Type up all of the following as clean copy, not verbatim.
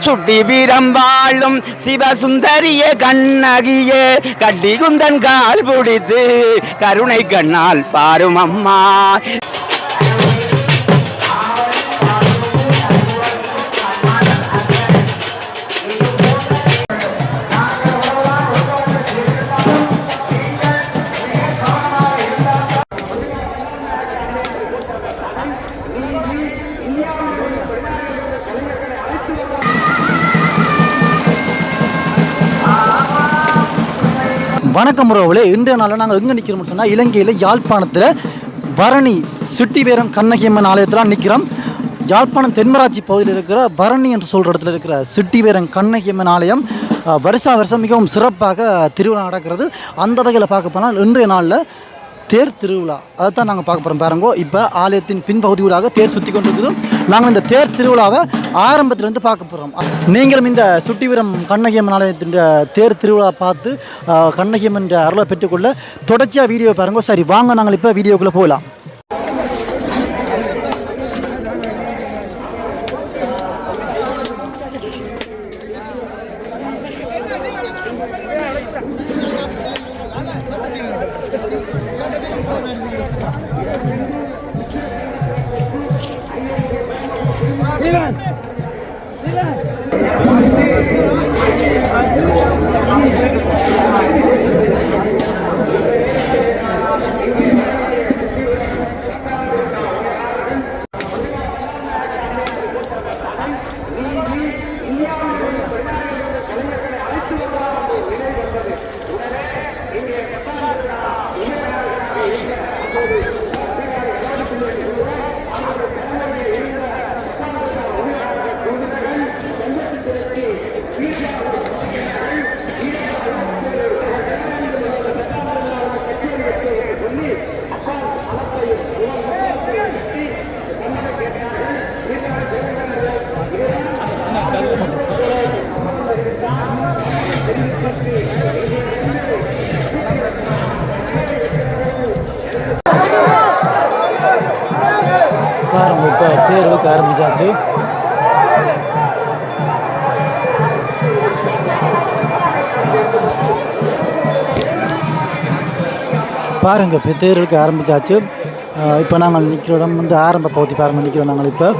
சுட்டி வீரம் வாழும் சிவசுந்தரிய கண்ணகியே கட்டி குந்தன் கால் பிடித்து கருணை கண்ணால் பாரும் அம்மா. வணக்கம் உறவுகளே, இன்றைய நாளில் நாங்கள் எங்கே நிற்கிறோம்னு சொன்னால் இலங்கையில் யாழ்ப்பாணத்தில் பரணி சுட்டிவேரம் கண்ணகியம்மன் ஆலயத்தில் நிற்கிறோம். யாழ்ப்பாணம் தென்மராட்சி பகுதியில் இருக்கிற பரணி என்று சொல்கிற இடத்துல இருக்கிற சுட்டிவேரம் கண்ணகியம்மன் ஆலயம் வருஷம் மிகவும் சிறப்பாக திருவிழா நடக்கிறது. அந்த வகையில் பார்க்க போனால் இன்றைய நாளில் தேர் திருவிழா அதைத்தான் நாங்கள் பார்க்க போகிறோம். பாருங்கோ, இப்போ ஆலயத்தின் பின்பகுதியூடாக தேர் சுற்றி கொண்டு இருக்குது. நாங்கள் இந்த தேர் திருவிழாவை ஆரம்பத்திலேருந்து பார்க்க போகிறோம். நீங்களும் இந்த சுட்டிவீரம் கண்ணகியம்மன் ஆலயத்தின் தேர் திருவிழா பார்த்து கண்ணகியம்மன் அருளை பெற்றுக்கொள்ள தொடர்ச்சியாக வீடியோ பாருங்கோ. சரி, வாங்க நாங்கள் இப்போ வீடியோக்குள்ளே போகலாம். இப்போ தேர் இழுக்க ஆரம்பிச்சாச்சு. பாருங்க, இப்போ தேர் இழுக்க ஆரம்பிச்சாச்சு. இப்போ நாங்கள் நிற்கிற இடம் வந்து ஆரம்ப பகுதி. பாருங்கள், நிற்கிறோம் நாங்கள் இப்போ.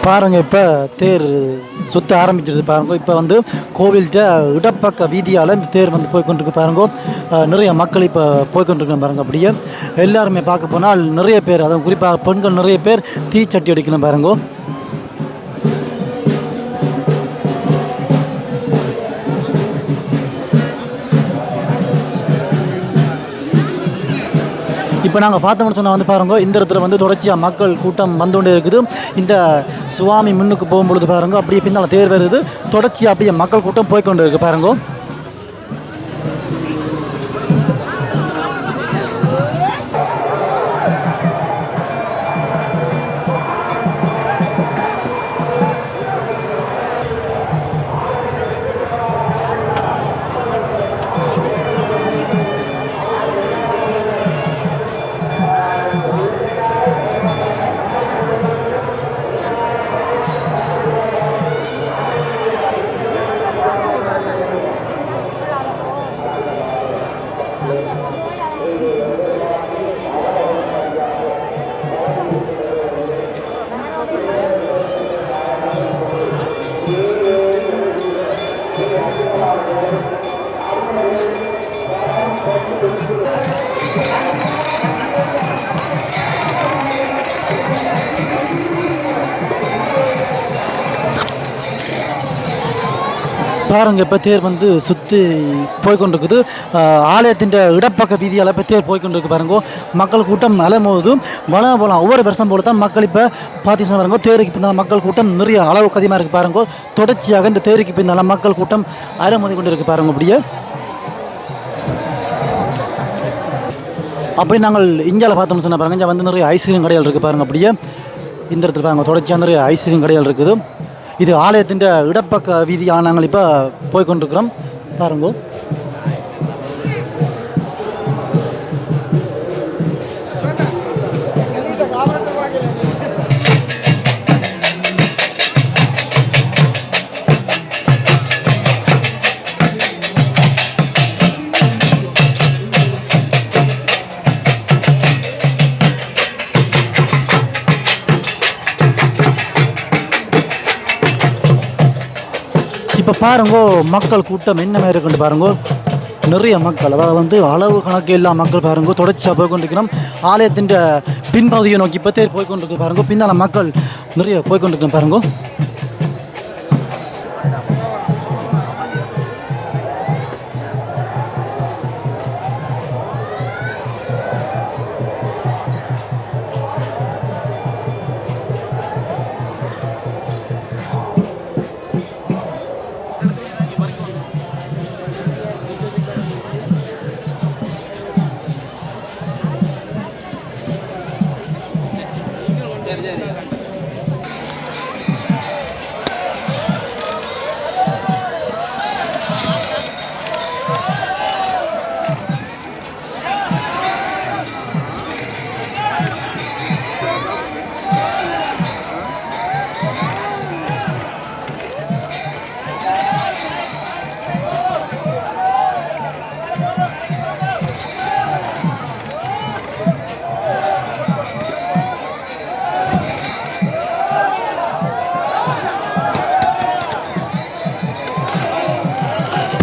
பாருங்கள், இப்போ தேர் சுற்ற ஆரம்பிச்சிருது. பாருங்க, இப்போ வந்து கோவில்கிட்ட இடப்பக்க வீதியால் இந்த தேர் வந்து போய்கொண்டிருக்கு. பாருங்க, நிறைய மக்கள் இப்போ போய்கொண்டிருக்கணும். பாருங்கள், அப்படியே எல்லாருமே பார்க்க போனால் நிறைய பேர், அதுவும் குறிப்பாக பெண்கள் நிறைய பேர் தீச்சட்டி அடிக்கணும். பாருங்க, இப்போ நாங்கள் பார்த்தோம்னு சொன்னால் வந்து பாருங்க, இந்த இடத்துல வந்து தொடர்ச்சியாக மக்கள் கூட்டம் வந்து கொண்டே இருக்குது. இந்த சுவாமி முன்னுக்கு போகும்பொழுது பாருங்க, அப்படியே பின்னால் தேர் வருது. தொடர்ச்சியாக அப்படியே மக்கள் கூட்டம் போய்கொண்டு இருக்குது. பாருங்க, பாருங்க இப்போ தேர் வந்து சுற்றி போய்கொண்டிருக்குது. ஆலயத்தின் இடப்பக்க வீதியால் இப்போ தேர் போய்கொண்டிருக்கு பாருங்க. மக்கள் கூட்டம் அலைமோதும் வளம் போகலாம். ஒவ்வொரு வருஷம் போல தான் மக்கள் இப்போ பார்த்தீங்கன்னா பாருங்க தேருக்கு பின்னால் மக்கள் கூட்டம் நிறைய அளவுக்கு அதிகமாக இருக்குது பாருங்க. தொடர்ச்சியாக இந்த தேருக்கு பின்னால் மக்கள் கூட்டம் அலைமோதி கொண்டு இருக்கு பாருங்க. அப்படி நாங்கள் இந்தியாவில் பார்த்தோம்னு சொன்னால் பாருங்க, இங்கே வந்து நிறைய ஐஸ்கிரீம் கடைகள் இருக்குது பாருங்க. அப்படியே இந்த இடத்துல பாருங்க தொடர்ச்சியாக நிறைய ஐஸ்கிரீம் கடைகள் இருக்குது. இது ஆலயத்தின் இடப்பக்க வீதியாக நாங்கள் இப்போ போய்கொண்டிருக்கிறோம் பாருங்க. இப்போ பாருங்கோ மக்கள் கூட்டம் என்ன மாதிரி இருக்குன்னு பாருங்கோ. நிறைய மக்கள், அதாவது வந்து அளவு கணக்கு எல்லா மக்கள் பாருங்கோ தொடர்ச்சியாக போய்கொண்டிருக்கிறோம். ஆலயத்தின் பின்பகுதியை நோக்கி இப்போ தேர் போய்கொண்டிருக்கு பாருங்கோ. பின்னால் மக்கள் நிறைய போய்கொண்டிருக்கிறோம் பாருங்கோ.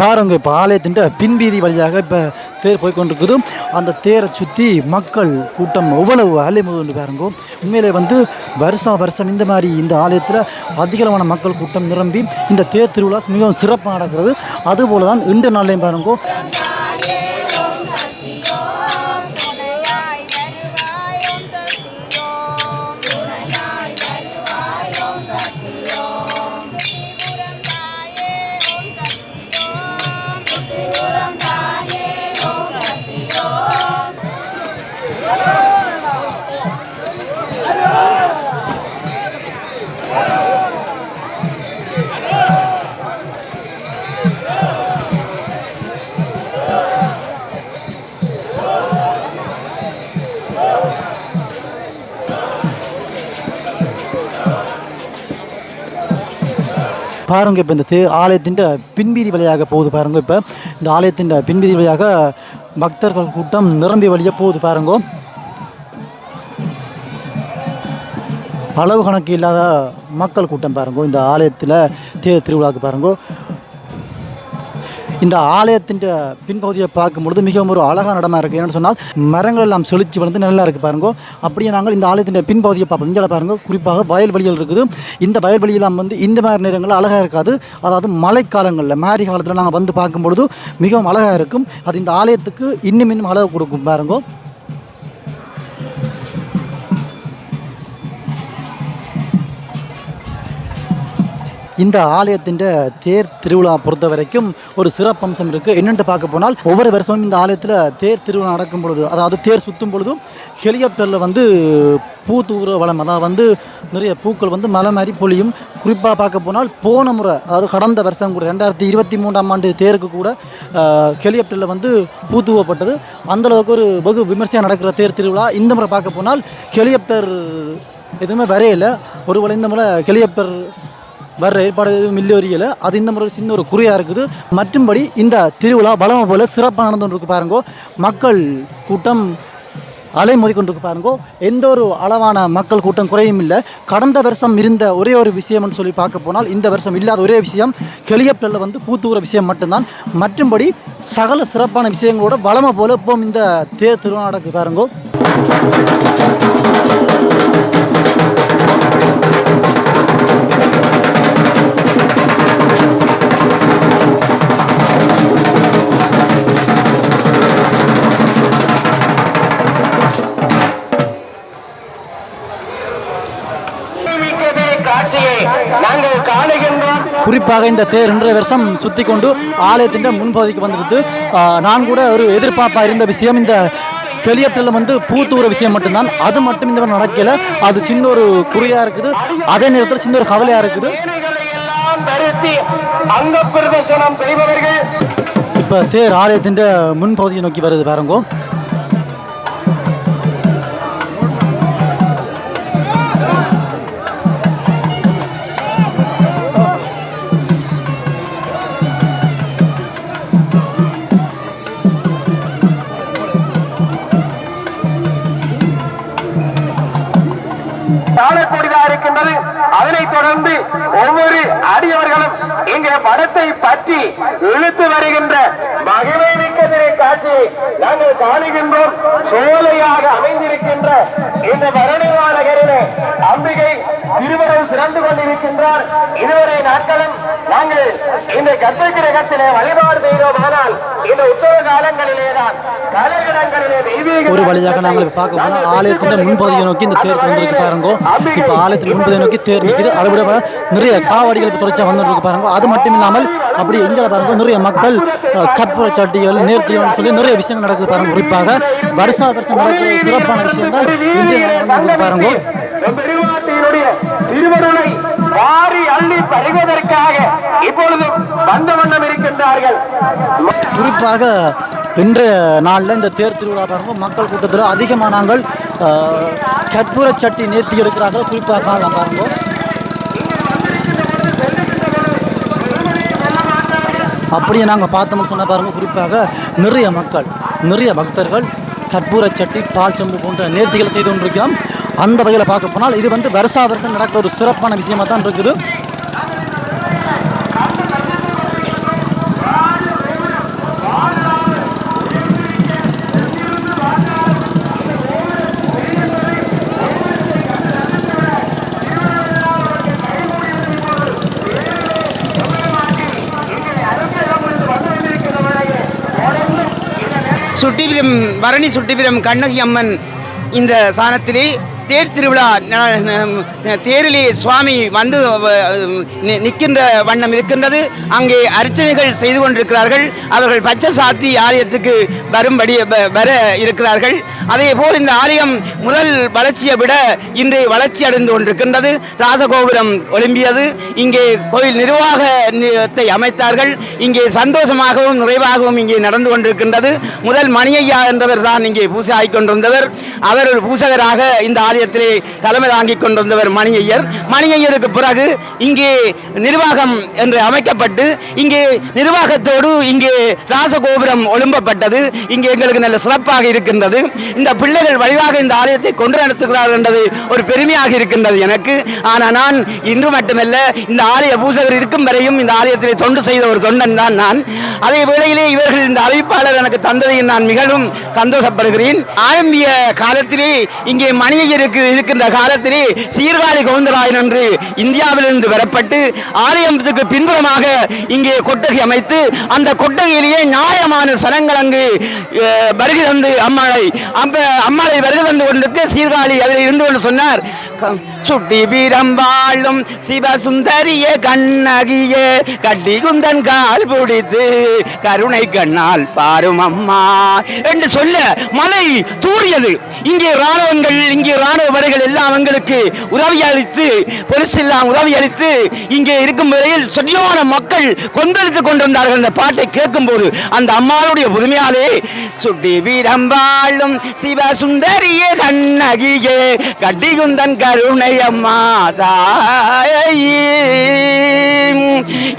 பாருங்க இப்போ ஆலயத்தின் பின்வீதி வழியாக இப்போ தேர் போய்கொண்டிருக்குது. அந்த தேரை சுற்றி மக்கள் கூட்டம் எவ்வளவு அலைமோது பாருங்க. உண்மையிலே வந்து வருஷம் இந்த மாதிரி இந்த ஆலயத்தில் அதிகளவான மக்கள் கூட்டம் நிரம்பி இந்த தேர் திருவிழா மிகவும் சிறப்பாக நடக்கிறது. அதுபோல தான் இன்று நாளையும் பாருங்க. பாருங்க இப்போ இந்த ஆலயத்தின் பின்வீதி வழியாக போகுது பாருங்க. இப்போ இந்த ஆலயத்தின் பின்வீதி வழியாக பக்தர்கள் கூட்டம் நிரம்பி வழியாக போகுது பாருங்க. அளவு கணக்கு இல்லாத மக்கள் கூட்டம் பாருங்க இந்த ஆலயத்தில் தேர் திருவிழாவுக்கு பாருங்க. இந்த ஆலயத்தின் பின்பகுதியை பார்க்கும்பொழுது மிகவும் ஒரு அழகான இடமா இருக்குது. என்னென்னு சொன்னால் மரங்கள் எல்லாம் செழிச்சு வந்து நல்லா இருக்குது பாருங்க. அப்படியே நாங்கள் இந்த ஆலயத்தின் பின்பகுதியை பார்ப்போம். இங்கே பாருங்க குறிப்பாக வயல்வெளிகள் இருக்குது. இந்த வயல்வெளியெல்லாம் வந்து இந்த மாதிரி நேரங்களில் அழகாக இருக்காது. அதாவது மழைக்காலங்களில் மாரி காலத்தில் நாங்கள் வந்து பார்க்கும்பொழுது மிகவும் அழகாக இருக்கும். அது இந்த ஆலயத்துக்கு இன்னும் அழகு கொடுக்கும் பாருங்க. இந்த ஆலயத்தின் தேர் திருவிழா பொறுத்த வரைக்கும் ஒரு சிறப்பம்சம் இருக்குது. என்னென்று பார்க்க போனால் ஒவ்வொரு வருஷமும் இந்த ஆலயத்தில் தேர் திருவிழா நடக்கும் பொழுது, அதாவது தேர் சுற்றும் பொழுதும் ஹெலிகாப்டரில் வந்து பூ தூவுற வளம், அதாவது வந்து நிறைய பூக்கள் வந்து மலை மாதிரி பொழியும். குறிப்பாக பார்க்க போனால் போன முறை, அதாவது கடந்த வருஷம் கூட 2023ஆம் ஆண்டு தேருக்கு கூட ஹெலிகாப்டரில் வந்து பூ தூவப்பட்டது. அந்தளவுக்கு ஒரு வெகு விமர்சையாக நடக்கிற தேர் திருவிழா. இந்த முறை பார்க்க போனால் ஹெலிகாப்டர் எதுவுமே வரையில. ஒருவேளை இந்த முறை ஹெலிகாப்டர் வர்ற ஏற்பாடு எதுவும் இல்லை வரையில. அது இந்த முறை சின்ன ஒரு குறையாக இருக்குது. மற்றும்படி இந்த திருவிழா வளமை போல் சிறப்பாக நடந்துகிட்டு இருக்கு பாருங்கோ. மக்கள் கூட்டம் அலைமோதி கொண்டு பாருங்கோ. எந்த ஒரு அளவான மக்கள் கூட்டம் குறையும் இல்லை. கடந்த வருஷம் இருந்த ஒரே ஒரு விஷயம்னு சொல்லி பார்க்க போனால் இந்த வருஷம் இல்லாத ஒரே விஷயம் கெளியப்பலில் வந்து பூத்தூர விஷயம் மட்டும்தான். மற்றும்படி சகல சிறப்பான விஷயங்களோட வளமை போல இப்போ இந்த தேர் திருவிழா நடக்கு பாருங்கோ. குறிப்பாக இந்த தேர் இன்றைய வருஷம் சுற்றி கொண்டு ஆலயத்தின் முன்பகுதிக்கு வந்துடுது. நான் கூட ஒரு எதிர்பார்ப்பாக இருந்த விஷயம் இந்த கெளியப்பலில் வந்து பூத்தூர விஷயம் மட்டும்தான். அது மட்டும் இந்த நடக்கல. அது சின்ன ஒரு குறியாக இருக்குது, அதே நேரத்தில் சின்ன ஒரு கவலையாக இருக்குது. இப்போ தேர் ஆலயத்தின் முன்பகுதியை நோக்கி வருது பாருங்கோ. இருக்கின்றது. அதனைத் தொடர்ந்து ஒவ்வொரு அடியவர்களும் இங்கே படத்தை பற்றி இழுத்து வருகின்ற மகிமை மிக்க காட்சியை நாங்கள் காணுகின்றோம். சோலையாக அமைந்திருக்கின்ற இந்த பரணிவான நகரிலே அம்பிகை திருவருள் சிறந்து கொண்டிருக்கின்றார். இதுவரை நாட்களும் நாங்கள் இந்த கர்ப்ப கிரகத்திலே வழிபாடு செய்தோமானால் இந்த உற்சவ காலங்களிலேதான் கலையிடங்களிலே தெய்வீக ஒரு வழியாக நாங்கள் பார்க்க போனால் ஆலயத்தின் முன்பகுதியை நோக்கி இந்த தேர் வந்திருக்கு பாருங்க. இப்போ ஆலயத்தின் முன்பகுதியை நோக்கி தேர் நிற்குது. அதை விட நிறைய காவடிகள் தொடர்ச்சியாக வந்துட்டு பாருங்க. அது மட்டும் இல்லாமல் அப்படி எங்கே பாருங்க நிறைய மக்கள் கற்பூர சட்டிகள் நேர்த்திகள் சொல்லி நிறைய விஷயங்கள் நடக்குது பாருங்க. குறிப்பாக வருஷா வருஷம் நடக்கிற சிறப்பான விஷயம் தான் இன்றைய பாருங்க. திருவருளை வாரி அள்ளி பறிவதற்காக இப்பொழுது வந்த வண்ணம் இருக்கின்றார்கள். குறிப்பாக இன்றைய நாளில் இந்த தேர் திருவிழா பாருங்க மக்கள் கூட்டத்தில் அதிகமாக நாங்கள் கற்பூர சட்டி நேர்த்தி எடுக்கிறார்கள். குறிப்பாக காணலாம் பாருங்க. அப்படியே நாங்கள் பார்த்தோம்னு சொன்ன பாருங்க. குறிப்பாக நிறைய மக்கள் நிறைய பக்தர்கள் கற்பூர சட்டி பால் செம்பு போன்ற நேர்த்திகள் செய்து கொண்டிருக்கிறோம். அந்த வகையில் பார்க்க போனால் இது வந்து வருஷா வருஷம் நடக்கிற ஒரு சிறப்பான விஷயமா தான் இருக்குது. சுட்டிபுரம் பரணி சுட்டிபுரம் கண்ணகி அம்மன் இந்த சானத்திலே தேர் திருவிழா தேரிலே சுவாமி வந்து நிற்கின்ற வண்ணம் இருக்கின்றது. அங்கே அர்ச்சனைகள் செய்து கொண்டிருக்கிறார்கள். அவர்கள் பச்சை சாத்தி ஆலயத்துக்கு வரும்படி வர இருக்கிறார்கள். அதே போல் இந்த ஆலயம் முதல் வளர்ச்சியை விட இன்று வளர்ச்சி அடைந்து கொண்டிருக்கின்றது. ராசகோபுரம் ஒளிம்பியது. இங்கே கோயில் நிர்வாகத்தை அமைத்தார்கள். இங்கே சந்தோஷமாகவும் நிறைவாகவும் இங்கே நடந்து கொண்டிருக்கின்றது. முதல் மணியையா என்றவர் தான் இங்கே பூசை ஆகிக்கொண்டிருந்தவர். அவர் ஒரு பூசகராக இந்த ஆலயத்திலே தலைமை தாங்கிக் கொண்டிருந்தவர் மணியையர். மணியையருக்கு பிறகு இங்கே நிர்வாகம் என்று அமைக்கப்பட்டு இங்கே நிர்வாகத்தோடு இங்கே ராசகோபுரம் ஒழும்பப்பட்டது. இங்கே எங்களுக்கு நல்ல சிறப்பாக இருக்கின்றது. இந்த பிள்ளைகள் வழிவாக இந்த ஆலயத்தை கொண்டு நடத்துகிறார்கள் என்றது ஒரு பெருமையாக இருக்கின்றது எனக்கு. ஆனால் நான் இன்று மட்டுமல்ல, இந்த ஆலய பூசகர் இருக்கும் வரையும் இந்த ஆலயத்திலே தொண்டு செய்த ஒரு தொண்டன் தான் நான். அதே வேளையிலே இவர்கள் இந்த அறிவிப்பாளர் எனக்கு தந்ததையும் நான் மிகவும் சந்தோஷப்படுகிறேன். ஆரம்பிய காலத்திலே இங்கே மணியையருக்கு இருக்கின்ற காலத்திலே சீர்காழி கவுந்தராயன் என்று இந்தியாவிலிருந்து வரப்பட்டு ஆலயத்துக்கு பின்புறமாக இங்கே கொட்டகை அமைத்து அந்த கொட்டகையிலேயே நியாயமான சனங்கள் அங்கு வருகை தந்து அம்மாளை வருகை தந்து கொண்டிருக்க சீர்காழி அதில் இருந்து கொண்டு சொன்னார், சுட்டி வீரம் வாழும் சிவசுந்தரிய கண்ணகிய கட்டி குந்தன் கால் பிடித்து கருணை கண்ணால் பாரும் அம்மா என்று சொல்ல மலை தூறியது. இங்கே ராணுவங்கள் இங்கே ராணுவ படைகள் எல்லாம் அவங்களுக்கு உதவி அளித்து, போலீஸ் எல்லாம் உதவி அளித்து இங்கே இருக்கும் வரையில் சரியான மக்கள் கொந்தளித்துக் கொண்டிருந்தார்கள். அந்த பாட்டை கேட்கும் போது அந்த அம்மாவுடைய புதுமையாலே சுட்டி வீரம்பாளும் சிவசுந்தரிய கண்ணகியே கட்டிகுந்தன் கருணை அம்மா தாயே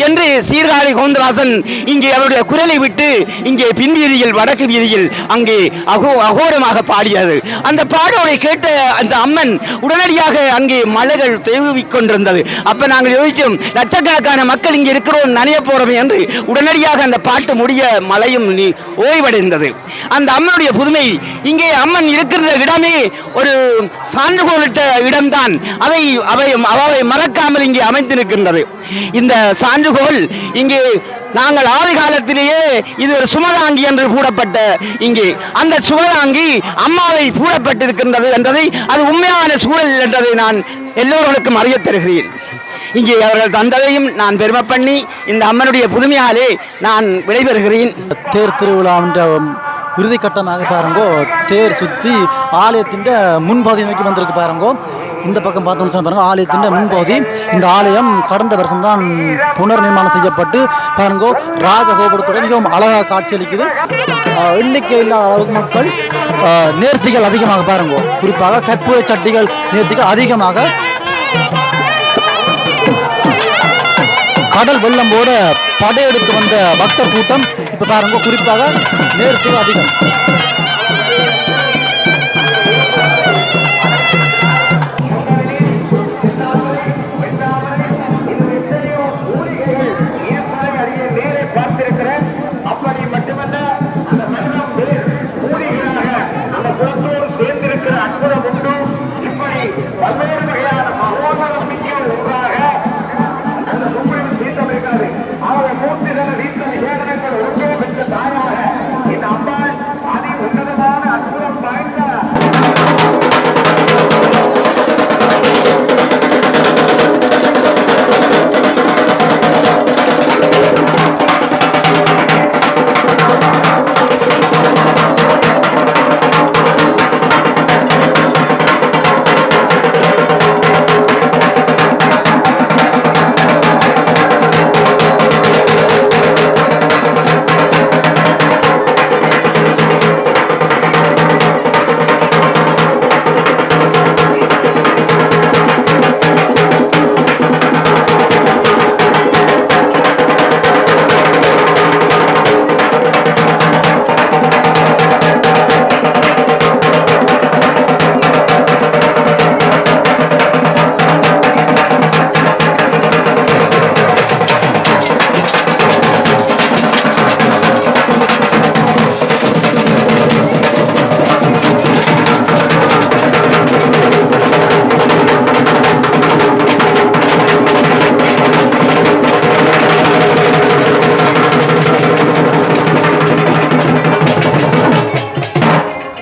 என்று சீர்காழி கோந்தராசன் இங்கே அவருடைய குரலை விட்டு இங்கே பின்வீதியில் வடக்கு வீதியில் அங்கே அகோரமாக பாடியது. அந்த பாடலை கேட்ட அந்த அம்மன் உடனடியாக அங்கே மலைகள் தேவிக் கொண்டிருந்தது. அப்ப நாங்கள் யோசித்தோம், லட்சக்கணக்கான மக்கள் இங்கே இருக்கிறோம் நனைய போறோம் என்று. உடனடியாக அந்த பாட்டு முடிய மலையும் ஓய்வடைந்தது. அந்த அம்மனுடைய புதுமை, இங்கே அம்மன் இருக்கிற இடமே ஒரு சான்றுகோலிட்ட இடம்தான். அவை மறக்காமல் இங்கே அமைந்து நிற்கின்றது. இந்த சான்றுகோல் இங்கே நாங்கள் ஆதி காலத்திலேயே இது ஒரு சுமதாங்கி என்று கூடப்பட்ட இங்கே அந்த சுமதாங்கி அம்மாவை கூடப்பட்டிருக்கின்றது என்பதை, அது உண்மையான சூழல் என்பதை நான் எல்லோருக்கும் அறிய தருகிறேன். இங்கே அவர்கள் தந்ததையும் நான் பெருமை பண்ணி இந்த அம்மனுடைய புதுமையாலே நான் விடைபெறுகிறேன். தேர் திருவிழா இறுதி கட்டமாக பாருங்கோ, தேர் சுற்றி ஆலயத்தின் முன்பகுதி நோக்கி வந்திருக்கு பாருங்கோ. இந்த பக்கம் பார்த்தோம்னு சொன்ன பாருங்க, ஆலயத்தின் முன்பகுதி. இந்த ஆலயம் கடந்த வருஷம் தான் புனர் நிர்மாணம் செய்யப்பட்டு பாருங்கோ ராஜகோபுரத்துடன் மிகவும் அழகாக காட்சியளிக்குது. எண்ணிக்கை இல்லாத அளவுக்கு மக்கள், நேர்த்திகள் அதிகமாக பாருங்கோ, குறிப்பாக கற்பூர சட்டிகள் நேர்த்திகள் அதிகமாக. கடல் வெள்ளம் போட படையெடுத்து வந்த பக்தர் கூட்டம் இப்ப பாருங்க, குறிப்பாக நேர்த்திகள் அதிகம்.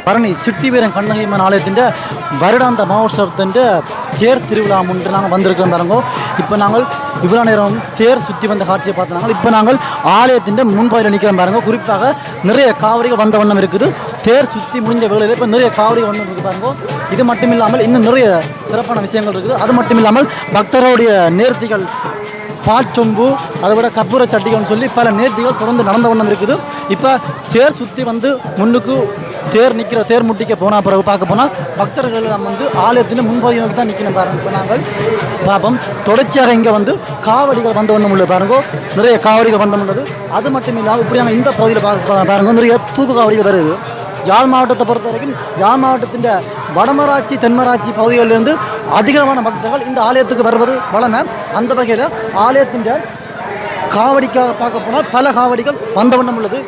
பரணி சிட்டி வீரன் கண்ணகி அம்மன் ஆலயத்தின் வருடாந்த மகோத்சவத்தின் தேர் திருவிழா முன்று நாங்கள் வந்திருக்கிறோம் பாருங்கோ. இப்போ நாங்கள் இவ்வளோ நேரம் தேர் சுற்றி வந்த காட்சியை பார்த்தாங்க. இப்போ நாங்கள் ஆலயத்தின் முன்பகுதியில் நிற்கிறோம் பாருங்க. குறிப்பாக நிறைய காவடிகள் வந்த வண்ணம் இருக்குது. தேர் சுற்றி முடிஞ்ச வேளையில் இப்போ நிறைய காவடிகள் வண்ணம் இருக்குது பாருங்க. இது மட்டும் இல்லாமல் இன்னும் நிறைய சிறப்பான விஷயங்கள் இருக்குது. அது மட்டும் இல்லாமல் பக்தருடைய நேர்த்திகள், பாச்சொம்பு, அதை விட கற்பூர சட்டிகள்னு சொல்லி பல நேர்த்திகள் தொடர்ந்து நடந்த வண்ணம் இருக்குது. இப்போ தேர் சுற்றி வந்து முன்னுக்கு தேர் முட்டிக்க போனால் பிறகு பார்க்க போனால் பக்தர்கள் நம்ம ஆலயத்தின் முன்பகுதியில் தான் நிற்கணும் பாருங்க. இப்போ நாங்கள் பாப்போம் தொடர்ச்சியாக இங்கே காவடிகள் வந்த வண்ணம் உள்ளது பாருங்க. நிறைய காவடிகள் வந்த உள்ளது. அது மட்டும் இல்லாமல் இப்படி நாங்கள் இந்த பகுதியில் பாருங்க நிறைய தூக்கு காவடிகள் வருது. யாழ் மாவட்டத்தை பொறுத்த வரைக்கும் யாழ் மாவட்டத்தின் வடமராட்சி தென்மராட்சி பகுதிகளிலிருந்து அதிகமான பக்தர்கள் இந்த ஆலயத்துக்கு வருவது வளமை. அந்த வகையில் ஆலயத்தின் காவடிக்காக பார்க்க போனால் பல காவடிகள் வந்த வண்ணம் உள்ளது.